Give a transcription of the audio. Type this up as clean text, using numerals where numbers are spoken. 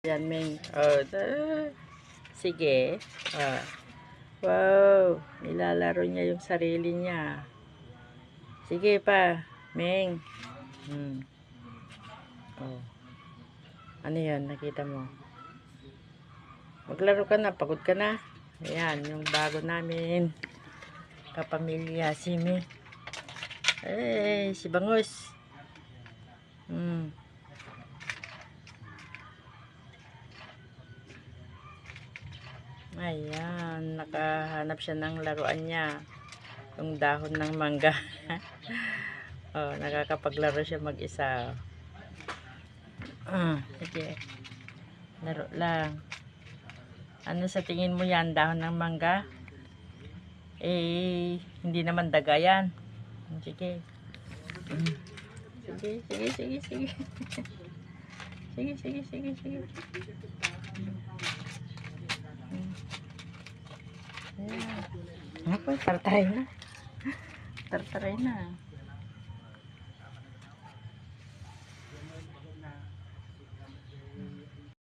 Yan, Ming. Oh, sige. Ah. Wow. Nilalaro niya yung sarili niya. Sige pa, Ming. Oh. Ano yan? Nakita mo? Maglaro ka na. Pagod ka na. Ayan, yung bago namin kapamilya, si Ming. Eh, si Bangus. Ayan, nakahanap siya ng laruan niya. Yung dahon ng mangga. Oh, nakakapaglaro siya mag-isa. Sige. Laro lang. Ano sa tingin mo yan? Dahon ng mangga? Eh, hindi naman daga yan. Sige. Sige, sige, sige, sige. Sige, sige, sige, sige. Ayan. Ako, tartaray na. Tartaray na.